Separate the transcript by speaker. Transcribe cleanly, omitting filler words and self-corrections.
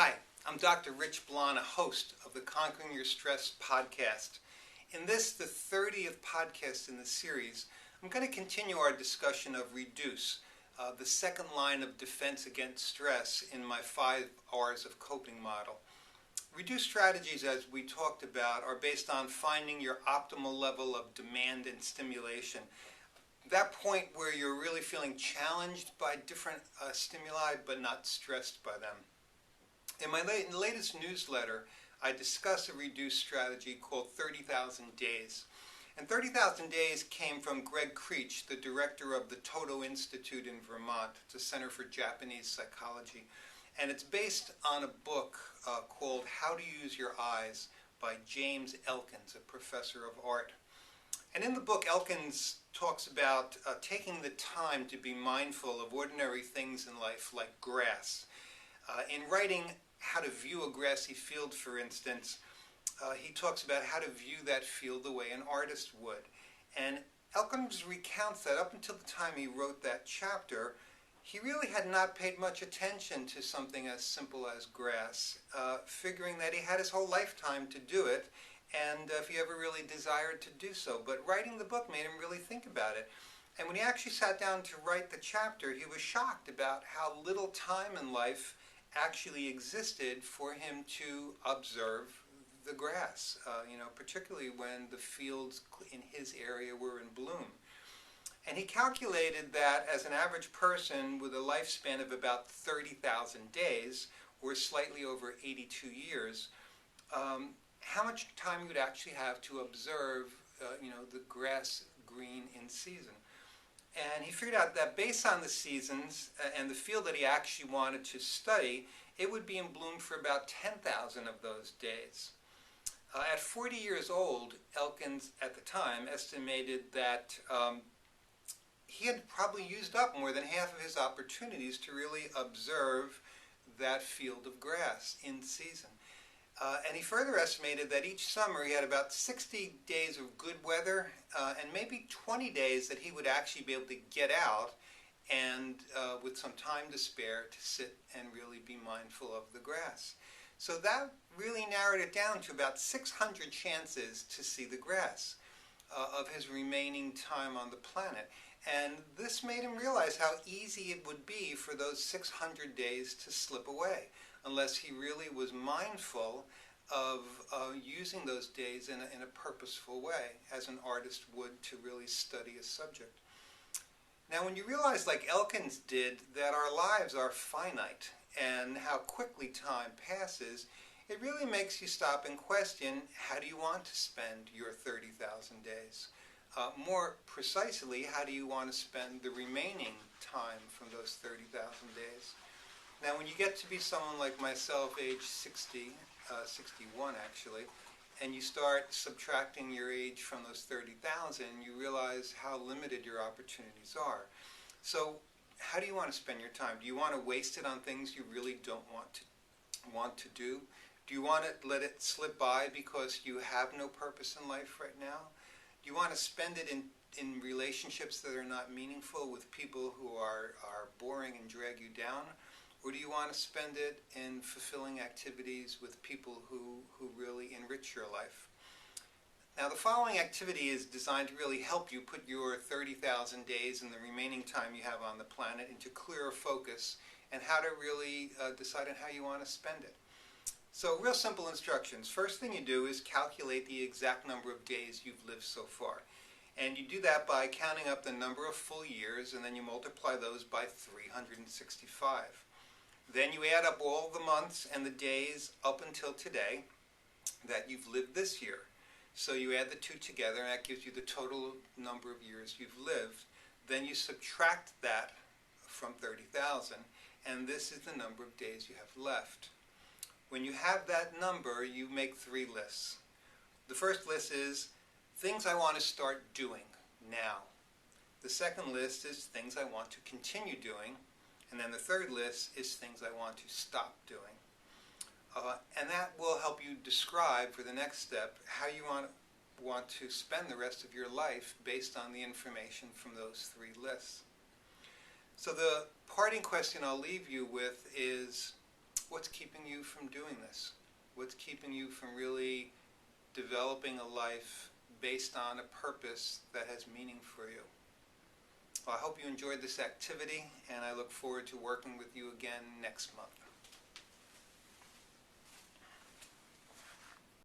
Speaker 1: Hi, I'm Dr. Rich Blana, host of the Conquering Your Stress podcast. In this, the 30th podcast in the series, I'm going to continue our discussion of Reduce, the second line of defense against stress in my 5 R's of coping model. Reduce strategies, as we talked about, are based on finding your optimal level of demand and stimulation. That point where you're really feeling challenged by different stimuli but not stressed by them. In my latest newsletter, I discuss a reduced strategy called 30,000 Days. And 30,000 Days came from Greg Creech, the director of the Toto Institute in Vermont. It's a center for Japanese psychology. And it's based on a book called How to Use Your Eyes by James Elkins, a professor of art. And in the book, Elkins talks about taking the time to be mindful of ordinary things in life, like grass. In writing How to View a Grassy Field, for instance, he talks about how to view that field the way an artist would. And Elkins recounts that up until the time he wrote that chapter, he really had not paid much attention to something as simple as grass, figuring that he had his whole lifetime to do it, and if he ever really desired to do so. But writing the book made him really think about it. And when he actually sat down to write the chapter, he was shocked about how little time in life actually existed for him to observe the grass, particularly when the fields in his area were in bloom. And he calculated that as an average person with a lifespan of about 30,000 days, or slightly over 82 years, how much time you would actually have to observe, the grass green in season. And he figured out that based on the seasons and the field that he actually wanted to study, it would be in bloom for about 10,000 of those days. At 40 years old, Elkins at the time estimated that he had probably used up more than half of his opportunities to really observe that field of grass in season. And he further estimated that each summer he had about 60 days of good weather and maybe 20 days that he would actually be able to get out and with some time to spare to sit and really be mindful of the grass. So that really narrowed it down to about 600 chances to see the grass of his remaining time on the planet. And this made him realize how easy it would be for those 600 days to slip away, unless he really was mindful of using those days in a purposeful way, as an artist would to really study a subject. Now, when you realize, like Elkins did, that our lives are finite and how quickly time passes, it really makes you stop and question, how do you want to spend your 30,000 days? More precisely, how do you want to spend the remaining time from those 30,000 days? Now, when you get to be someone like myself, age 60, 61 actually, and you start subtracting your age from those 30,000, you realize how limited your opportunities are. So, how do you want to spend your time? Do you want to waste it on things you really don't want to do? Do you want to let it slip by because you have no purpose in life right now? Do you want to spend it in relationships that are not meaningful with people who are boring and drag you down? Or do you want to spend it in fulfilling activities with people who really enrich your life? Now, the following activity is designed to really help you put your 30,000 days and the remaining time you have on the planet into clearer focus and how to really decide on how you want to spend it. So, real simple instructions. First thing you do is calculate the exact number of days you've lived so far. And you do that by counting up the number of full years, and then you multiply those by 365. Then you add up all the months and the days up until today that you've lived this year. So you add the two together, and that gives you the total number of years you've lived. Then you subtract that from 30,000, and this is the number of days you have left. When you have that number, you make 3 lists. The first list is things I want to start doing now. The second list is things I want to continue doing. And then the third list is things I want to stop doing. And that will help you describe for the next step how you want to spend the rest of your life based on the information from those 3 lists. So the parting question I'll leave you with is, what's keeping you from doing this? What's keeping you from really developing a life based on a purpose that has meaning for you? Well, I hope you enjoyed this activity, and I look forward to working with you again next month.